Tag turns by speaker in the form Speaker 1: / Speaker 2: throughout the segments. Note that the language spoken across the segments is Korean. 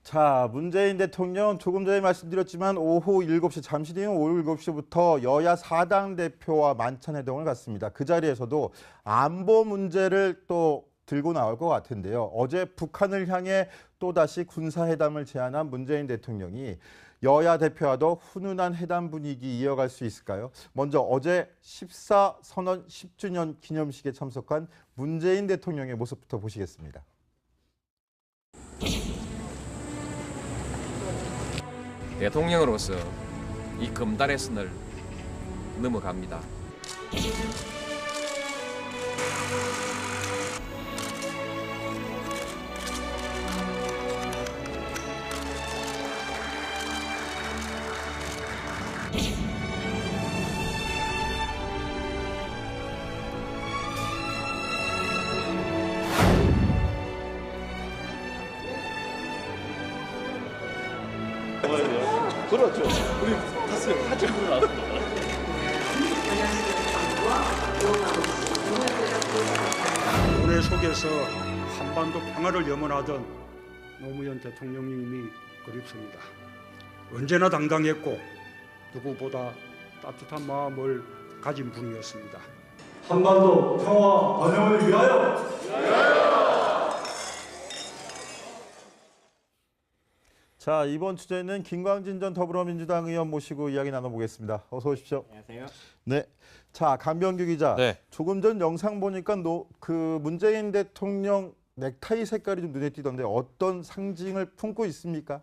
Speaker 1: 자, 문재인 대통령 조금 전에 말씀드렸지만 오후 7시, 잠시 뒤인 오후 7시부터 여야 4당 대표와 만찬회동을 갖습니다. 그 자리에서도 안보 문제를 또 들고 나올 것 같은데요. 어제 북한을 향해 또다시 군사회담을 제안한 문재인 대통령이 여야 대표와도 훈훈한 회담 분위기 이어갈 수 있을까요? 먼저 어제 14선언 10주년 기념식에 참석한 문재인 대통령의 모습부터 보시겠습니다.
Speaker 2: 대통령으로서 이 금단의 선을 넘어갑니다.
Speaker 3: 그렇죠. 우리 같이 불어놨습니다.
Speaker 4: 노래 속에서 한반도 평화를 염원하던 노무현 대통령님이 그립습니다. 언제나 당당했고 누구보다 따뜻한 마음을 가진 분이었습니다.
Speaker 3: 한반도 평화 번영을 위하여!
Speaker 1: 자, 이번 주제는 김광진 전 더불어민주당 의원 모시고 이야기 나눠보겠습니다. 어서 오십시오.
Speaker 5: 안녕하세요.
Speaker 1: 네. 자, 강병규 기자.
Speaker 2: 네.
Speaker 1: 조금 전 영상 보니까 그 문재인 대통령 넥타이 색깔이 좀 눈에 띄던데 어떤 상징을 품고 있습니까?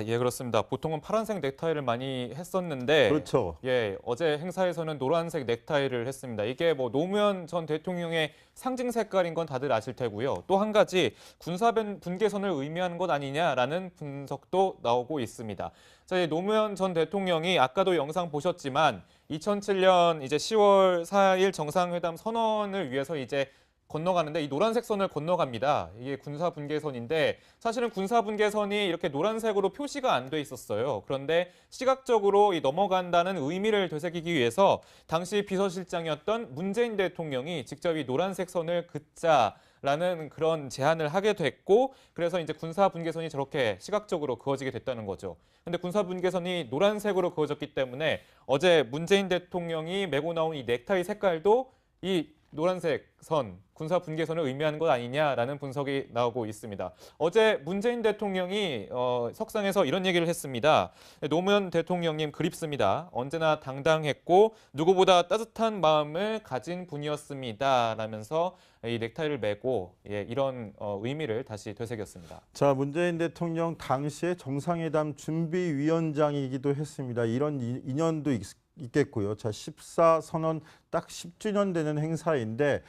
Speaker 5: 예, 그렇습니다. 보통은 파란색 넥타이를 많이 했었는데,
Speaker 1: 그렇죠.
Speaker 5: 예, 어제 행사에서는 노란색 넥타이를 했습니다. 이게 뭐 노무현 전 대통령의 상징 색깔인 건 다들 아실 테고요. 또 한 가지 군사 분계선을 의미하는 것 아니냐라는 분석도 나오고 있습니다. 자, 노무현 전 대통령이 아까도 영상 보셨지만 2007년 이제 10월 4일 정상회담 선언을 위해서 이제 건너가는데 이 노란색 선을 건너갑니다. 이게 군사 분계선인데 사실은 군사 분계선이 이렇게 노란색으로 표시가 안 돼 있었어요. 그런데 시각적으로 이 넘어간다는 의미를 되새기기 위해서 당시 비서실장이었던 문재인 대통령이 직접 이 노란색 선을 긋자라는 그런 제안을 하게 됐고, 그래서 이제 군사 분계선이 저렇게 시각적으로 그어지게 됐다는 거죠. 근데 군사 분계선이 노란색으로 그어졌기 때문에 어제 문재인 대통령이 메고 나온 이 넥타이 색깔도 이 노란색 선, 군사 분계선을 의미하는 것 아니냐라는 분석이 나오고 있습니다. 어제 문재인 대통령이 석상에서 이런 얘기를 했습니다. 노무현 대통령님 그립습니다. 언제나 당당했고 누구보다 따뜻한 마음을 가진 분이었습니다. 라면서 이 넥타이를 메고 이런 의미를 다시 되새겼습니다.
Speaker 1: 자, 문재인 대통령 당시에 정상회담 준비위원장이기도 했습니다. 이런 인연도 있겠고요. 자, 14선언 딱 10주년 되는 행사인데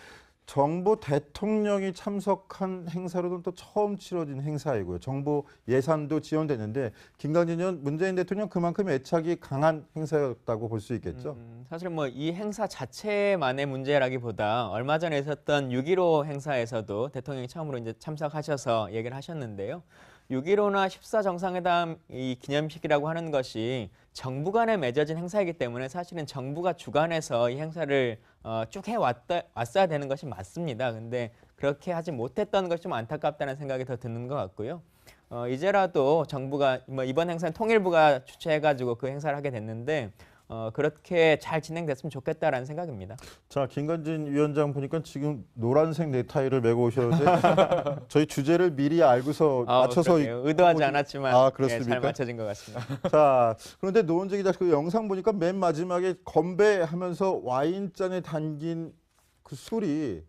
Speaker 1: 정부 대통령이 참석한 행사로는 또 처음 치러진 행사이고요. 정부 예산도 지원되는데 김광진 의원, 문재인 대통령 그만큼 애착이 강한 행사였다고 볼 수 있겠죠.
Speaker 6: 사실 뭐 이 행사 자체만의 문제라기보다 얼마 전에 있었던 6.15 행사에서도 대통령이 처음으로 이제 참석하셔서 얘기를 하셨는데요. 6.15나 14정상회담 이 기념식이라고 하는 것이 정부 간에 맺어진 행사이기 때문에 사실은 정부가 주관해서 이 행사를 쭉 해왔어야 되는 것이 맞습니다. 근데 그렇게 하지 못했던 것이 좀 안타깝다는 생각이 더 드는 것 같고요. 이제라도 정부가 뭐 이번 행사는 통일부가 주최해가지고 그 행사를 하게 됐는데 그렇게 잘 진행됐으면 좋겠다라는 생각입니다.
Speaker 1: 자, 김관진 위원장 보니까 지금 노란색 넥타이를 메고 오셨는데 저희 주제를 미리 알고서 맞춰서
Speaker 6: 의도하지 않았지만
Speaker 1: 그렇습니까?
Speaker 6: 잘 맞춰진 것 같습니다.
Speaker 1: 자, 그런데 노원재 기자 그 영상 보니까 맨 마지막에 건배하면서 와인잔에 담긴 그 술이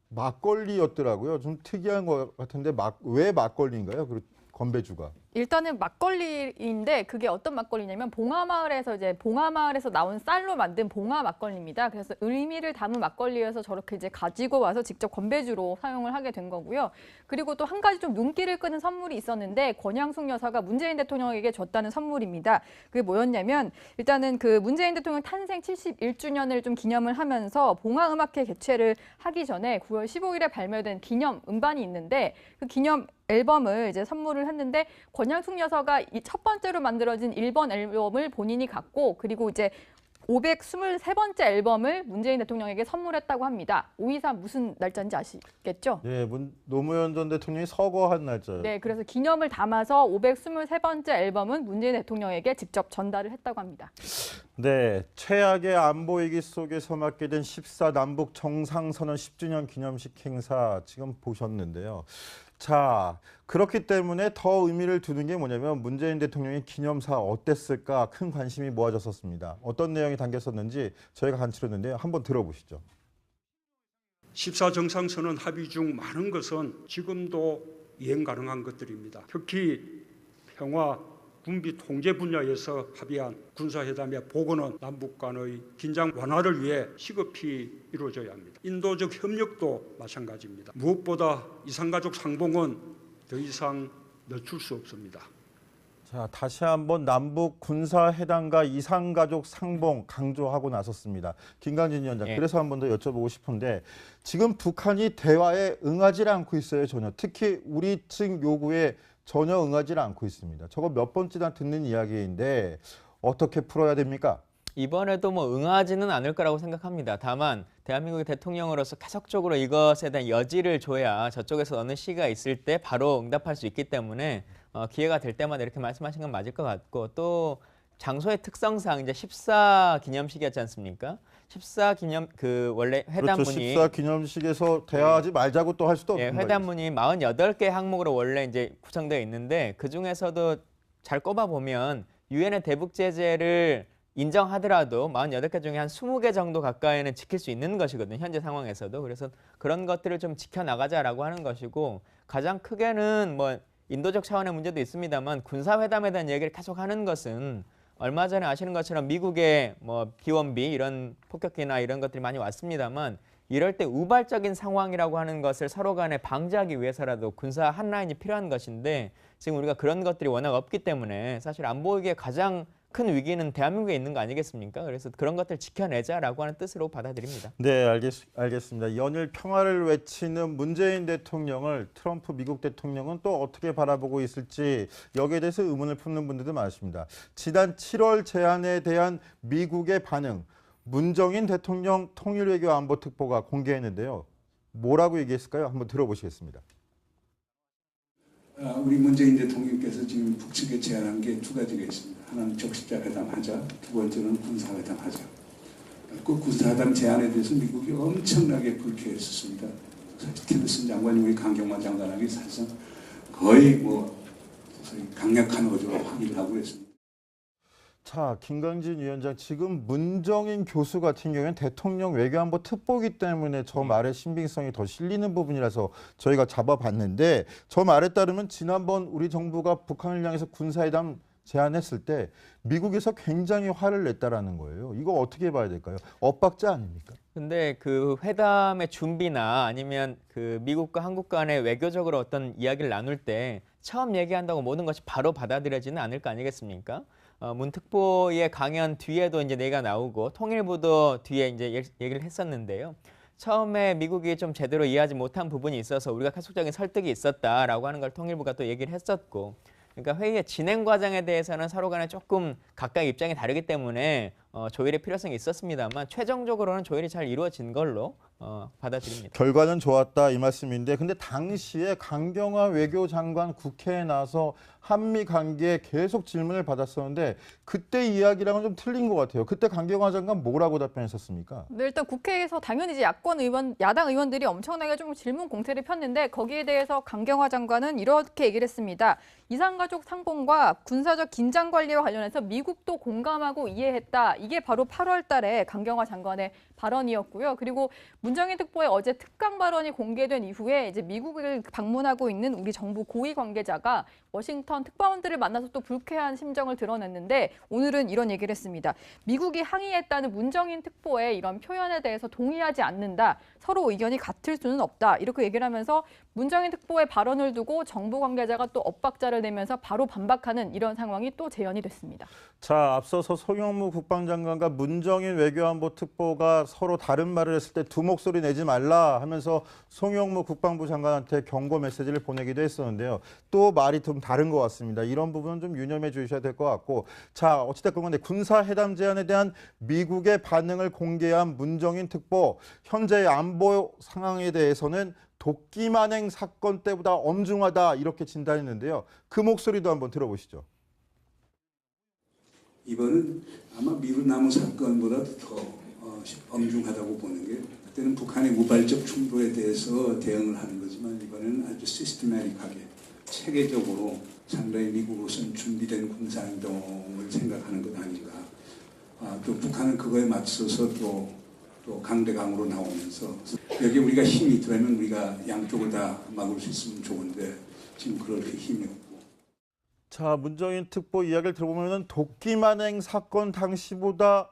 Speaker 1: 막걸리였더라고요. 좀 특이한 것 같은데 왜 막걸리인가요? 그 건배주가.
Speaker 7: 일단은 막걸리인데 그게 어떤 막걸리냐면 봉하마을에서 나온 쌀로 만든 봉하 막걸리입니다. 그래서 의미를 담은 막걸리여서 저렇게 이제 가지고 와서 직접 건배주로 사용을 하게 된 거고요. 그리고 또 한 가지 좀 눈길을 끄는 선물이 있었는데 권양숙 여사가 문재인 대통령에게 줬다는 선물입니다. 그게 뭐였냐면 일단은 그 문재인 대통령 탄생 71주년을 좀 기념을 하면서 봉하음악회 개최를 하기 전에 9월 15일에 발매된 기념 음반이 있는데 그 기념 앨범을 이제 선물을 했는데 권양숙 여사가 이 첫 번째로 만들어진 1번 앨범을 본인이 갖고 그리고 이제 523번째 앨범을 문재인 대통령에게 선물했다고 합니다. 5.23 무슨 날짜인지 아시겠죠?
Speaker 1: 네, 노무현 전 대통령이 서거한 날짜예요.
Speaker 7: 네, 그래서 기념을 담아서 523번째 앨범은 문재인 대통령에게 직접 전달을 했다고 합니다.
Speaker 1: 네, 최악의 안보 위기 속에서 맞게 된 14 남북 정상선언 10주년 기념식 행사 지금 보셨는데요. 자, 그렇기 때문에 더 의미를 두는 게 뭐냐면 문재인 대통령의 기념사 어땠을까 큰 관심이 모아졌었습니다. 어떤 내용이 담겼었는지 저희가 간추렸는데요. 한번 들어보시죠.
Speaker 4: 14 정상선언 합의 중 많은 것은 지금도 이행 가능한 것들입니다. 특히 평화, 군비 통제 분야에서 합의한 군사회담의 복원은 남북 간의 긴장 완화를 위해 시급히 이루어져야 합니다. 인도적 협력도 마찬가지입니다. 무엇보다 이산가족 상봉은 더 이상 늦출 수 없습니다.
Speaker 1: 자, 다시 한번 남북 군사회담과 이산가족 상봉 강조하고 나섰습니다. 김강진 위원장,
Speaker 6: 예.
Speaker 1: 그래서 한 번 더 여쭤보고 싶은데 지금 북한이 대화에 응하지 않고 있어요, 전혀. 특히 우리 측 요구에 전혀 응하지 않고 있습니다. 저거 몇 번째나 듣는 이야기인데 어떻게 풀어야 됩니까?
Speaker 6: 이번에도 뭐 응하지는 않을 거라고 생각합니다. 다만 대한민국의 대통령으로서 계속적으로 이것에 대한 여지를 줘야 저쪽에서 어느 시기가 있을 때 바로 응답할 수 있기 때문에 기회가 될 때마다 이렇게 말씀하신 건 맞을 것 같고, 또 장소의 특성상 이제 14 기념식이었지 않습니까? 14 기념 원래 회담문이
Speaker 1: 그렇죠. 14 기념식에서 대화하지 말자고 또 할 수도
Speaker 6: 예,
Speaker 1: 없는 거예요.
Speaker 6: 회담문이 48개 항목으로 원래 이제 구성되어 있는데 그 중에서도 잘 꼽아 보면 유엔의 대북 제재를 인정하더라도 48개 중에 한 20개 정도 가까이는 지킬 수 있는 것이거든요. 현재 상황에서도. 그래서 그런 것들을 좀 지켜나가자라고 하는 것이고, 가장 크게는 뭐 인도적 차원의 문제도 있습니다만 군사회담에 대한 얘기를 계속 하는 것은 얼마 전에 아시는 것처럼 미국의 뭐 B-1B 이런 폭격기나 이런 것들이 많이 왔습니다만 이럴 때 우발적인 상황이라고 하는 것을 서로 간에 방지하기 위해서라도 군사 한라인이 필요한 것인데 지금 우리가 그런 것들이 워낙 없기 때문에 사실 안보 위기의 가장 큰 위기는 대한민국에 있는 거 아니겠습니까? 그래서 그런 것들 지켜내자라고 하는 뜻으로 받아들입니다.
Speaker 1: 네, 알겠습니다. 연일 평화를 외치는 문재인 대통령을 트럼프 미국 대통령은 또 어떻게 바라보고 있을지 여기에 대해서 의문을 품는 분들도 많습니다. 지난 7월 제안에 대한 미국의 반응, 문정인 대통령 통일외교 안보특보가 공개했는데요. 뭐라고 얘기했을까요? 한번 들어보시겠습니다.
Speaker 8: 우리 문재인 대통령께서 지금 북측에 제안한 게 두 가지가 있습니다. 하나는 적십자 회담하자, 두 번째는 군사회담 하자. 그 군사회담 제안에 대해서 미국이 엄청나게 불쾌했었습니다. 틸러슨 장관이 우리 강경화 장관에게 사실상 거의 뭐 강력한 어조로 확인을 하고 있습니다.
Speaker 1: 자, 김강진 위원장, 지금 문정인 교수 같은 경우에는 대통령 외교안보 특보이기 때문에 저 말의 신빙성이 더 실리는 부분이라서 저희가 잡아봤는데, 저 말에 따르면 지난번 우리 정부가 북한을 향해서 군사회담 제안했을 때 미국에서 굉장히 화를 냈다라는 거예요. 이거 어떻게 봐야 될까요? 엇박자 아닙니까?
Speaker 6: 근데 그 회담의 준비나 아니면 그 미국과 한국 간의 외교적으로 어떤 이야기를 나눌 때 처음 얘기한다고 모든 것이 바로 받아들여지는 않을 거 아니겠습니까? 문 특보의 강연 뒤에도 이제 얘기가 나오고 통일부도 뒤에 이제 얘기를 했었는데요. 처음에 미국이 좀 제대로 이해하지 못한 부분이 있어서 우리가 계속적인 설득이 있었다라고 하는 걸 통일부가 또 얘기를 했었고, 그러니까 회의의 진행 과정에 대해서는 서로 간에 조금 각각 입장이 다르기 때문에 조율의 필요성이 있었습니다만 최종적으로는 조율이 잘 이루어진 걸로 받아들입니다.
Speaker 1: 결과는 좋았다 이 말씀인데, 근데 당시에 강경화 외교장관 국회에 나서 한미 관계에 계속 질문을 받았었는데 그때 이야기랑은 좀 틀린 것 같아요. 그때 강경화 장관 뭐라고 답변했었습니까?
Speaker 7: 네, 일단 국회에서 당연히 이제 야당 의원들이 엄청나게 좀 질문 공세를 폈는데 거기에 대해서 강경화 장관은 이렇게 얘기를 했습니다. 이산가족 상봉과 군사적 긴장 관리와 관련해서 미국도 공감하고 이해했다. 이게 바로 8월 달에 강경화 장관의 발언이었고요. 그리고 문정인 특보의 어제 특강 발언이 공개된 이후에 이제 미국을 방문하고 있는 우리 정부 고위 관계자가 워싱턴 특파원들을 만나서 또 불쾌한 심정을 드러냈는데 오늘은 이런 얘기를 했습니다. 미국이 항의했다는 문정인 특보의 이런 표현에 대해서 동의하지 않는다. 서로 의견이 같을 수는 없다. 이렇게 얘기를 하면서 문정인 특보의 발언을 두고 정부 관계자가 또 엇박자를 내면서 바로 반박하는 이런 상황이 또 재현이 됐습니다.
Speaker 1: 자, 앞서서 송영무 국방장관과 문정인 외교안보 특보가 서로 다른 말을 했을 때 두 목소리 목소리 내지 말라 하면서 송영무 국방부 장관한테 경고 메시지를 보내기도 했었는데요. 또 말이 좀 다른 것 같습니다. 이런 부분은 좀 유념해 주셔야 될 것 같고, 자, 어찌됐건 간에 군사회담 제안에 대한 미국의 반응을 공개한 문정인 특보, 현재의 안보 상황에 대해서는 도끼만행 사건 때보다 엄중하다 이렇게 진단했는데요. 그 목소리도 한번 들어보시죠.
Speaker 8: 이번은 아마 미루나무 사건보다도 더 엄중하다고 보는 게, 그때는 북한의 우발적 충돌에 대해서 대응을 하는 거지만 이번에는 아주 시스테마틱하게 체계적으로 상당히 미국으로서는 준비된 군사행동을 생각하는 것 아닌가. 또 북한은 그거에 맞서서 또 강대강으로 나오면서 여기 우리가 힘이 있더라면 우리가 양쪽을 다 막을 수 있으면 좋은데 지금 그럴 힘이 없고.
Speaker 1: 자, 문정인 특보 이야기를 들어보면 도끼만행 사건 당시보다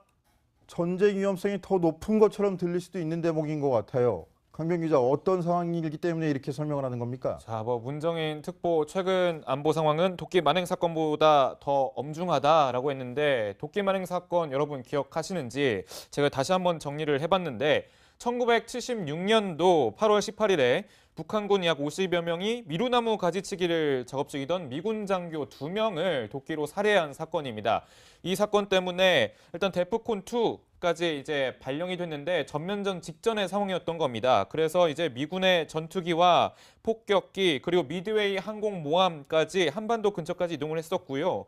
Speaker 1: 전쟁 위험성이 더 높은 것처럼 들릴 수도 있는 대목인 것 같아요. 강병 기자, 어떤 상황이기 때문에 이렇게 설명을 하는 겁니까?
Speaker 5: 자, 문정인 특보 최근 안보 상황은 도끼 만행 사건보다 더 엄중하다라고 했는데, 도끼 만행 사건 여러분 기억하시는지 제가 다시 한번 정리를 해봤는데, 1976년도 8월 18일에 북한군 약 50여 명이 미루나무 가지치기를 작업 중이던 미군 장교 2명을 도끼로 살해한 사건입니다. 이 사건 때문에 일단 데프콘2까지 이제 발령이 됐는데 전면전 직전의 상황이었던 겁니다. 그래서 이제 미군의 전투기와 폭격기 그리고 미드웨이 항공모함까지 한반도 근처까지 이동을 했었고요.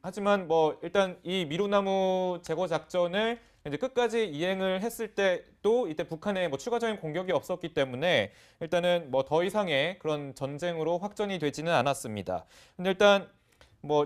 Speaker 5: 하지만 일단 이 미루나무 제거 작전을 이제 끝까지 이행을 했을 때도 이때 북한의 추가적인 공격이 없었기 때문에 일단은 더 이상의 그런 전쟁으로 확전이 되지는 않았습니다. 근데 일단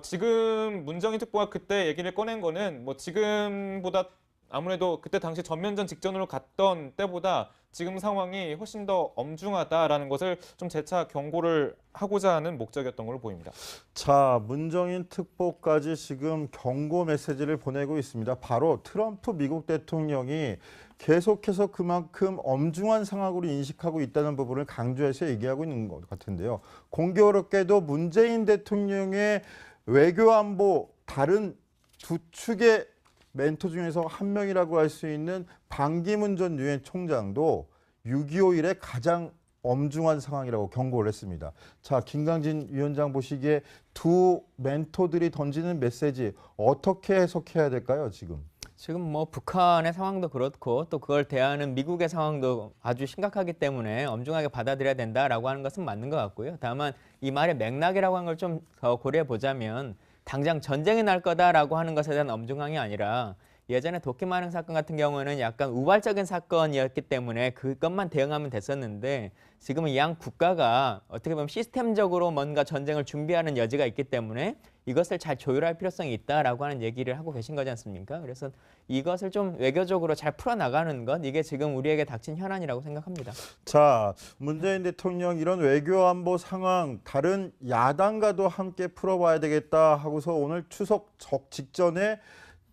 Speaker 5: 지금 문정인 특보가 그때 얘기를 꺼낸 거는 지금보다 아무래도 그때 당시 전면전 직전으로 갔던 때보다 지금 상황이 훨씬 더 엄중하다라는 것을 좀 재차 경고를 하고자 하는 목적이었던 걸로 보입니다.
Speaker 1: 자, 문정인 특보까지 지금 경고 메시지를 보내고 있습니다. 바로 트럼프 미국 대통령이 계속해서 그만큼 엄중한 상황으로 인식하고 있다는 부분을 강조해서 얘기하고 있는 것 같은데요. 공교롭게도 문재인 대통령의 외교안보 다른 두 축의 멘토 중에서 한 명이라고 할 수 있는 반기문 전 유엔 총장도 6.25 이래 가장 엄중한 상황이라고 경고를 했습니다. 자, 김강진 위원장 보시기에 두 멘토들이 던지는 메시지 어떻게 해석해야 될까요, 지금?
Speaker 6: 지금 북한의 상황도 그렇고 또 그걸 대하는 미국의 상황도 아주 심각하기 때문에 엄중하게 받아들여야 된다라고 하는 것은 맞는 것 같고요. 다만 이 말의 맥락이라고 하는 걸 좀 더 고려해 보자면, 당장 전쟁이 날 거다라고 하는 것에 대한 엄중함이 아니라 예전에 도끼 만행 사건 같은 경우는 약간 우발적인 사건이었기 때문에 그것만 대응하면 됐었는데, 지금은 양 국가가 어떻게 보면 시스템적으로 뭔가 전쟁을 준비하는 여지가 있기 때문에 이것을 잘 조율할 필요성이 있다라고 하는 얘기를 하고 계신 거지 않습니까? 그래서 이것을 좀 외교적으로 잘 풀어나가는 것, 이게 지금 우리에게 닥친 현안이라고 생각합니다.
Speaker 1: 자, 문재인 대통령 이런 외교안보 상황 다른 야당과도 함께 풀어봐야 되겠다 하고서 오늘 추석 직전에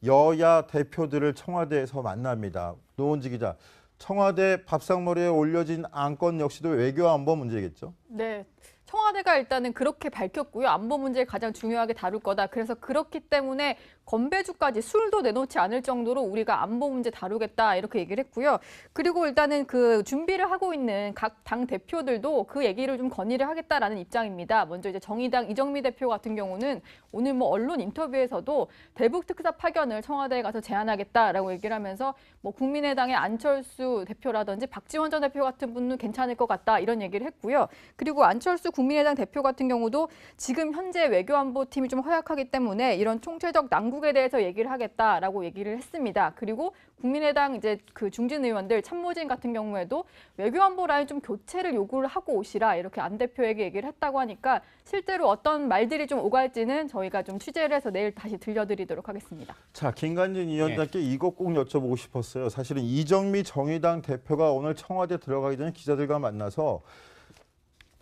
Speaker 1: 여야 대표들을 청와대에서 만납니다. 노원지 기자, 청와대 밥상머리에 올려진 안건 역시도 외교안보 문제겠죠?
Speaker 7: 네. 청와대가 일단은 그렇게 밝혔고요. 안보 문제를 가장 중요하게 다룰 거다. 그래서 그렇기 때문에 건배주까지 술도 내놓지 않을 정도로 우리가 안보 문제 다루겠다 이렇게 얘기를 했고요. 그리고 일단은 그 준비를 하고 있는 각 당 대표들도 그 얘기를 좀 건의를 하겠다라는 입장입니다. 먼저 이제 정의당 이정미 대표 같은 경우는 오늘 언론 인터뷰에서도 대북 특사 파견을 청와대에 가서 제안하겠다라고 얘기를 하면서 국민의당의 안철수 대표라든지 박지원 전 대표 같은 분은 괜찮을 것 같다 이런 얘기를 했고요. 그리고 안철수 국민의당 대표 같은 경우도 지금 현재 외교안보팀이 좀 허약하기 때문에 이런 총체적 난국에 대해서 얘기를 하겠다라고 얘기를 했습니다. 그리고 국민의당 이제 그 중진 의원들 참모진 같은 경우에도 외교안보 라인 좀 교체를 요구를 하고 오시라 이렇게 안 대표에게 얘기를 했다고 하니까 실제로 어떤 말들이 좀 오갈지는 저희가 좀 취재를 해서 내일 다시 들려드리도록 하겠습니다.
Speaker 1: 자, 김관진 위원장께 이거 꼭 여쭤보고 싶었어요. 사실은 이정미 정의당 대표가 오늘 청와대 들어가기 전에 기자들과 만나서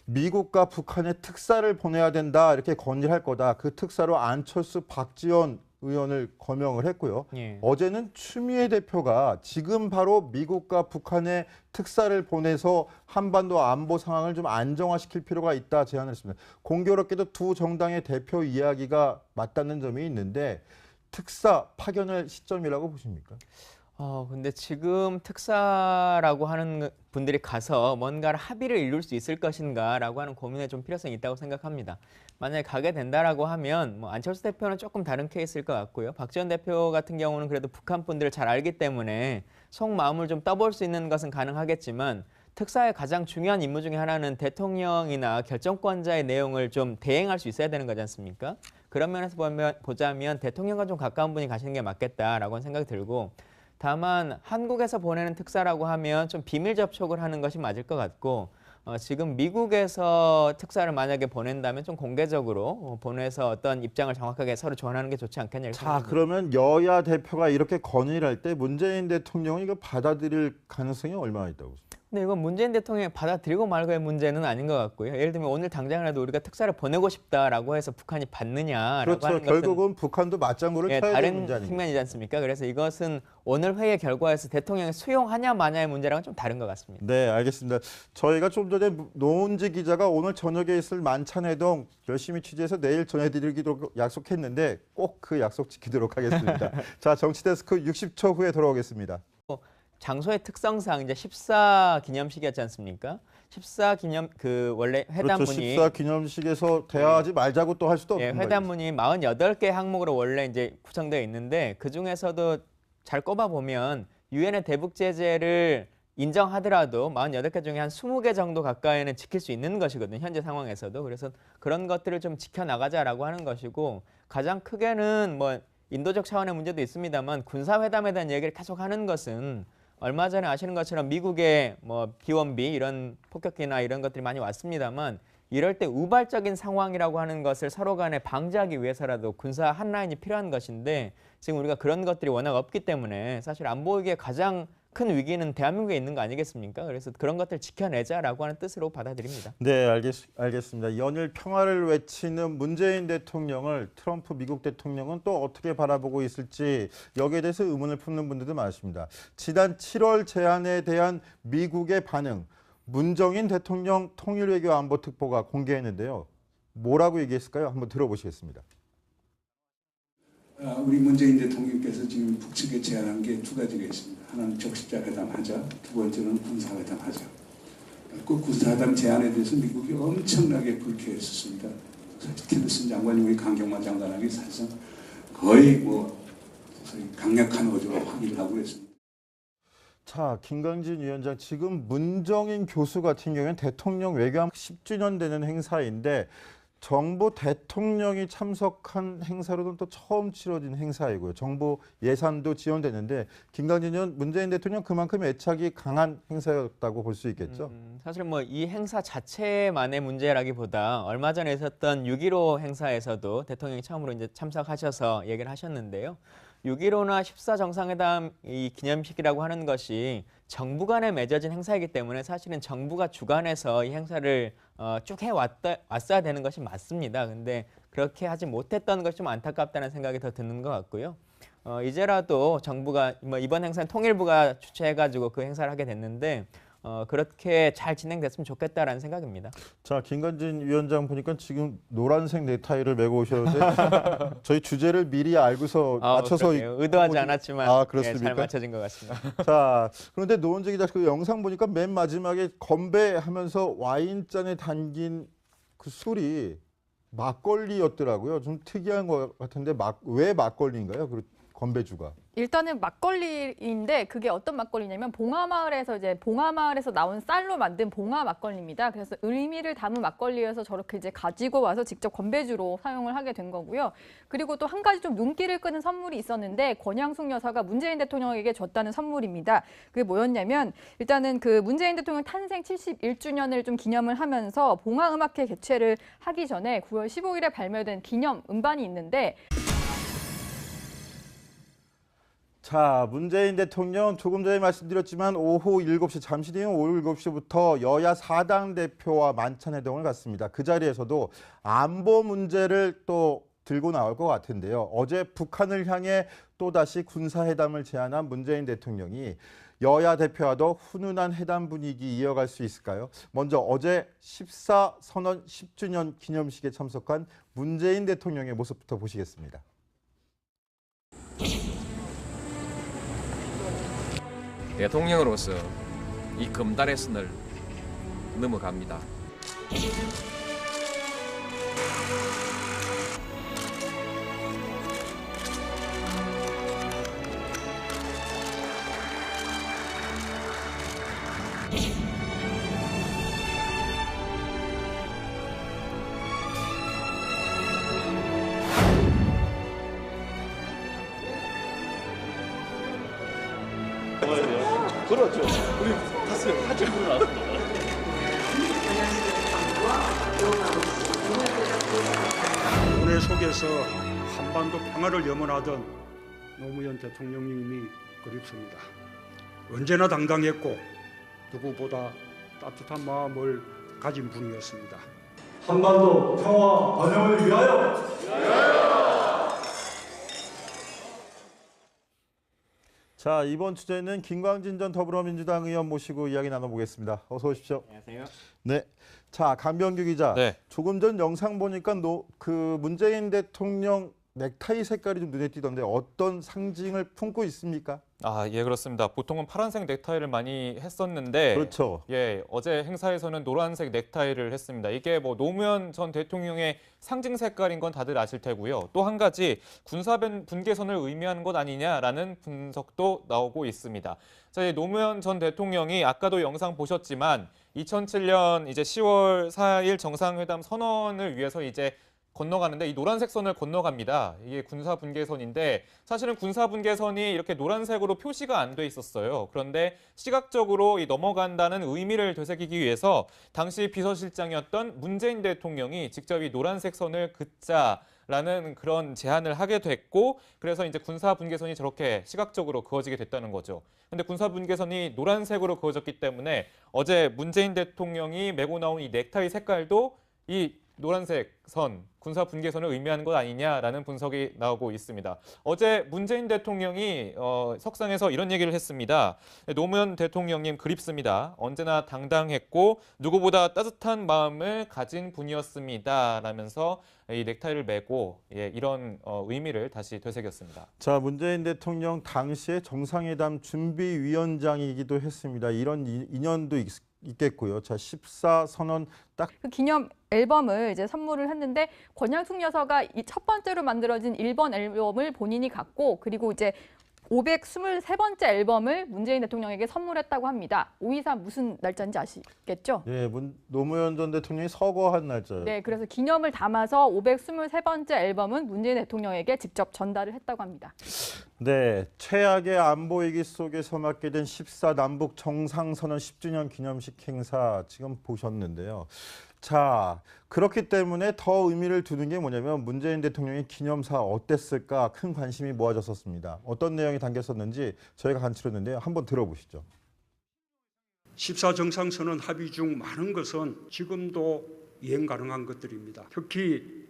Speaker 1: 미국과 북한에 특사를 보내야 된다 이렇게 건의를 할 거다. 그 특사로 안철수, 박지원 의원을 거명을 했고요.
Speaker 6: 예.
Speaker 1: 어제는 추미애 대표가 지금 바로 미국과 북한에 특사를 보내서 한반도 안보 상황을 좀 안정화시킬 필요가 있다 제안을 했습니다. 공교롭게도 두 정당의 대표 이야기가 맞닿는 점이 있는데 특사 파견할 시점이라고 보십니까?
Speaker 6: 근데 지금 특사라고 하는 분들이 가서 뭔가를 합의를 이룰 수 있을 것인가라고 하는 고민에 좀 필요성이 있다고 생각합니다. 만약에 가게 된다라고 하면 뭐 안철수 대표는 조금 다른 케이스일 것 같고요. 박지원 대표 같은 경우는 그래도 북한 분들을 잘 알기 때문에 속마음을 좀 떠볼 수 있는 것은 가능하겠지만 특사의 가장 중요한 임무 중에 하나는 대통령이나 결정권자의 내용을 좀 대행할 수 있어야 되는 거지 않습니까? 그런 면에서 보자면 대통령과 좀 가까운 분이 가시는 게 맞겠다라고 하는 생각이 들고 다만 한국에서 보내는 특사라고 하면 좀 비밀 접촉을 하는 것이 맞을 것 같고 지금 미국에서 특사를 만약에 보낸다면 좀 공개적으로 보내서 어떤 입장을 정확하게 서로 전하는 게 좋지 않겠냐.
Speaker 1: 자, 그러면 여야 대표가 이렇게 건의를 할 때 문재인 대통령이 이거 받아들일 가능성이 얼마나 있다고 보십니까?
Speaker 6: 근데 이건 문재인 대통령이 받아들이고 말고의 문제는 아닌 것 같고요. 예를 들면 오늘 당장이라도 우리가 특사를 보내고 싶다라고 해서 북한이 받느냐라고
Speaker 1: 그렇죠.
Speaker 6: 하는 것은
Speaker 1: 결국은 북한도 맞장구를 쳐야 되는
Speaker 6: 다른
Speaker 1: 문제 아닙니까?
Speaker 6: 측면이지 않습니까? 그래서 이것은 오늘 회의 결과에서 대통령이 수용하냐 마냐의 문제랑은 좀 다른 것 같습니다.
Speaker 1: 네, 알겠습니다. 저희가 좀 전에 노은지 기자가 오늘 저녁에 있을 만찬회동 열심히 취재해서 내일 전해드리기로 약속했는데 꼭 그 약속 지키도록 하겠습니다. 자, 정치데스크 60초 후에 돌아오겠습니다.
Speaker 6: 장소의 특성상 이제 14 기념식이었지 않습니까? 14 기념 원래 회담문이
Speaker 1: 그렇죠. 14 기념식에서 대화하지 말자고 또 할 수도 없는 거예요.
Speaker 6: 회담문이 48개 항목으로 원래 이제 구성되어 있는데 그 중에서도 잘 꼽아 보면 유엔의 대북 제재를 인정하더라도 48개 중에 한 20개 정도 가까이는 지킬 수 있는 것이거든요. 현재 상황에서도. 그래서 그런 것들을 좀 지켜나가자라고 하는 것이고 가장 크게는 뭐 인도적 차원의 문제도 있습니다만 군사회담에 대한 얘기를 계속 하는 것은 얼마 전에 아시는 것처럼 미국의 뭐 B-1B 이런 폭격기나 이런 것들이 많이 왔습니다만 이럴 때 우발적인 상황이라고 하는 것을 서로 간에 방지하기 위해서라도 군사 한라인이 필요한 것인데 지금 우리가 그런 것들이 워낙 없기 때문에 사실 안보 위기의 가장 큰 위기는 대한민국에 있는 거 아니겠습니까? 그래서 그런 것들 지켜내자라고 하는 뜻으로 받아들입니다.
Speaker 1: 네, 알겠습니다. 연일 평화를 외치는 문재인 대통령을 트럼프 미국 대통령은 또 어떻게 바라보고 있을지 여기에 대해서 의문을 품는 분들도 많습니다. 지난 7월 제안에 대한 미국의 반응, 문정인 대통령 통일외교안보특보가 공개했는데요. 뭐라고 얘기했을까요? 한번 들어보시겠습니다.
Speaker 8: 우리 문재인 대통령께서 지금 북측에 제안한 게 두 가지가 있습니다. 하나는 적십자 회담하자, 두 번째는 군사회담 하자. 그 군사회담 제안에 대해서 미국이 엄청나게 불쾌했었습니다. 틸러슨 장관이 우리 강경만 장관에게 사실상 거의 뭐 강력한 어조로 항의를 하고 그랬습니다.
Speaker 1: 자, 김강진 위원장, 지금 문정인 교수 같은 경우에는 대통령 외교함 10주년 되는 행사인데 정부 대통령이 참석한 행사로는 또 처음 치러진 행사이고요. 정부 예산도 지원되는데 김강진 의원, 문재인 대통령 그만큼 애착이 강한 행사였다고 볼 수 있겠죠.
Speaker 6: 사실 뭐 이 행사 자체만의 문제라기보다 얼마 전에 있었던 6.15 행사에서도 대통령이 처음으로 이제 참석하셔서 얘기를 하셨는데요. 6.15나 14 정상회담 이 기념식이라고 하는 것이 정부 간에 맺어진 행사이기 때문에 사실은 정부가 주관해서 이 행사를 쭉 해왔어야 되는 것이 맞습니다. 근데 그렇게 하지 못했던 것이 좀 안타깝다는 생각이 더 드는 것 같고요. 이제라도 정부가 뭐 이번 행사는 통일부가 주최해가지고 그 행사를 하게 됐는데 그렇게 잘 진행됐으면 좋겠다라는 생각입니다.
Speaker 1: 자, 김관진 위원장 보니까 지금 노란색 넥타이를 메고 오셨는데 저희 주제를 미리 알고서 맞춰서
Speaker 6: 의도하지 않았지만
Speaker 1: 그렇습니까?
Speaker 6: 잘 맞춰진 것 같습니다.
Speaker 1: 자, 그런데 노원재 기자 그 영상 보니까 맨 마지막에 건배하면서 와인잔에 담긴 그 술이 막걸리였더라고요. 좀 특이한 것 같은데 왜 막걸리인가요? 그 건배주가.
Speaker 7: 일단은 막걸리인데 그게 어떤 막걸리냐면 봉하마을에서 나온 쌀로 만든 봉하 막걸리입니다. 그래서 의미를 담은 막걸리여서 저렇게 이제 가지고 와서 직접 건배주로 사용을 하게 된 거고요. 그리고 또 한 가지 좀 눈길을 끄는 선물이 있었는데 권양숙 여사가 문재인 대통령에게 줬다는 선물입니다. 그게 뭐였냐면 일단은 그 문재인 대통령 탄생 71주년을 좀 기념을 하면서 봉하음악회 개최를 하기 전에 9월 15일에 발매된 기념 음반이 있는데
Speaker 1: 자, 문재인 대통령 조금 전에 말씀드렸지만 오후 7시 잠시 뒤인 오후 7시부터 여야 4당 대표와 만찬회동을 갖습니다. 그 자리에서도 안보 문제를 또 들고 나올 것 같은데요. 어제 북한을 향해 또다시 군사회담을 제안한 문재인 대통령이 여야 대표와도 훈훈한 회담 분위기 이어갈 수 있을까요? 먼저 어제 14 선언 10주년 기념식에 참석한 문재인 대통령의 모습부터 보시겠습니다.
Speaker 2: 대통령으로서 이 금단의 선을 넘어갑니다.
Speaker 3: 그렇죠. 우리 탔어요. 같이 부르러 왔습니다.
Speaker 4: 고뇌 속에서 한반도 평화를 염원하던 노무현 대통령님이 그립습니다. 언제나 당당했고 누구보다 따뜻한 마음을 가진 분이었습니다.
Speaker 3: 한반도 평화 번영을 위하여!
Speaker 1: 자, 이번 주제는 김광진 전 더불어민주당 의원 모시고 이야기 나눠보겠습니다. 어서 오십시오.
Speaker 6: 안녕하세요.
Speaker 1: 네. 자, 강병규 기자.
Speaker 5: 네.
Speaker 1: 조금 전 영상 보니까 그 문재인 대통령 넥타이 색깔이 좀 눈에 띄던데 어떤 상징을 품고 있습니까?
Speaker 5: 아, 예, 그렇습니다. 보통은 파란색 넥타이를 많이 했었는데
Speaker 1: 그렇죠.
Speaker 5: 예, 어제 행사에서는 노란색 넥타이를 했습니다. 이게 뭐 노무현 전 대통령의 상징 색깔인 건 다들 아실 테고요. 또 한 가지 군사변 분계선을 의미하는 것 아니냐라는 분석도 나오고 있습니다. 자, 노무현 전 대통령이 아까도 영상 보셨지만 2007년 이제 10월 4일 정상회담 선언을 위해서 이제 건너가는데 이 노란색 선을 건너갑니다. 이게 군사 분계선인데 사실은 군사 분계선이 이렇게 노란색으로 표시가 안 돼 있었어요. 그런데 시각적으로 이 넘어간다는 의미를 되새기기 위해서 당시 비서실장이었던 문재인 대통령이 직접 이 노란색 선을 긋자라는 그런 제안을 하게 됐고, 그래서 이제 군사 분계선이 저렇게 시각적으로 그어지게 됐다는 거죠. 근데 군사 분계선이 노란색으로 그어졌기 때문에 어제 문재인 대통령이 메고 나온 이 넥타이 색깔도 이 노란색 선, 군사 분계선을 의미하는 것 아니냐라는 분석이 나오고 있습니다. 어제 문재인 대통령이 석상에서 이런 얘기를 했습니다. 노무현 대통령님 그립습니다. 언제나 당당했고 누구보다 따뜻한 마음을 가진 분이었습니다. 라면서 이 넥타이를 메고 이런 의미를 다시 되새겼습니다.
Speaker 1: 자, 문재인 대통령 당시에 정상회담 준비위원장이기도 했습니다. 이런 인연도 있겠고요. 자, 14선언 딱
Speaker 7: 그 기념 앨범을 이제 선물을 했는데 권양숙 여사가 이 첫 번째로 만들어진 1번 앨범을 본인이 갖고, 그리고 이제 523번째 앨범을 문재인 대통령에게 선물했다고 합니다. 5.23 무슨 날짜인지 아시겠죠?
Speaker 1: 예, 노무현 전 대통령이 서거한 날짜예요.
Speaker 7: 네, 그래서 기념을 담아서 523번째 앨범은 문재인 대통령에게 직접 전달을 했다고 합니다.
Speaker 1: 네, 최악의 안보 위기 속에서 맞게 된 14남북 정상선언 10주년 기념식 행사 지금 보셨는데요. 자, 그렇기 때문에 더 의미를 두는 게 뭐냐면 문재인 대통령의 기념사 어땠을까 큰 관심이 모아졌었습니다. 어떤 내용이 담겼었는지 저희가 간추렸는데요. 한번 들어보시죠.
Speaker 4: 14정상선언 합의 중 많은 것은 지금도 이행 가능한 것들입니다. 특히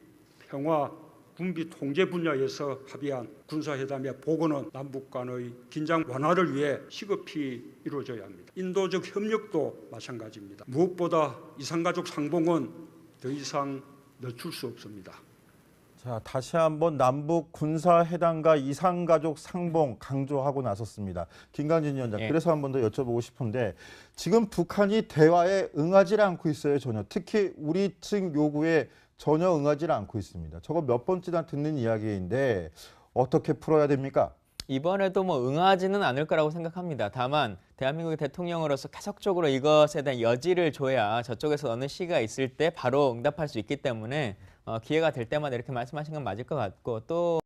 Speaker 4: 평화, 군비 통제 분야에서 합의한 군사회담의 복원은 남북 간의 긴장 완화를 위해 시급히 이루어져야 합니다. 인도적 협력도 마찬가지입니다. 무엇보다 이산가족 상봉은 더 이상 늦출 수 없습니다.
Speaker 1: 자, 다시 한번 남북 군사회담과 이산가족 상봉 강조하고 나섰습니다. 김강진 위원장, 그래서 한 번 더 여쭤보고 싶은데 지금 북한이 대화에 응하지 않고 있어요, 전혀. 특히 우리 측 요구에 전혀 응하지 않고 있습니다. 저거 몇 번째나 듣는 이야기인데 어떻게 풀어야 됩니까?
Speaker 6: 이번에도 뭐 응하지는 않을 거라고 생각합니다. 다만 대한민국의 대통령으로서 계속적으로 이것에 대한 여지를 줘야 저쪽에서 어느 시기가 있을 때 바로 응답할 수 있기 때문에 기회가 될 때마다 이렇게 말씀하신 건 맞을 것 같고, 또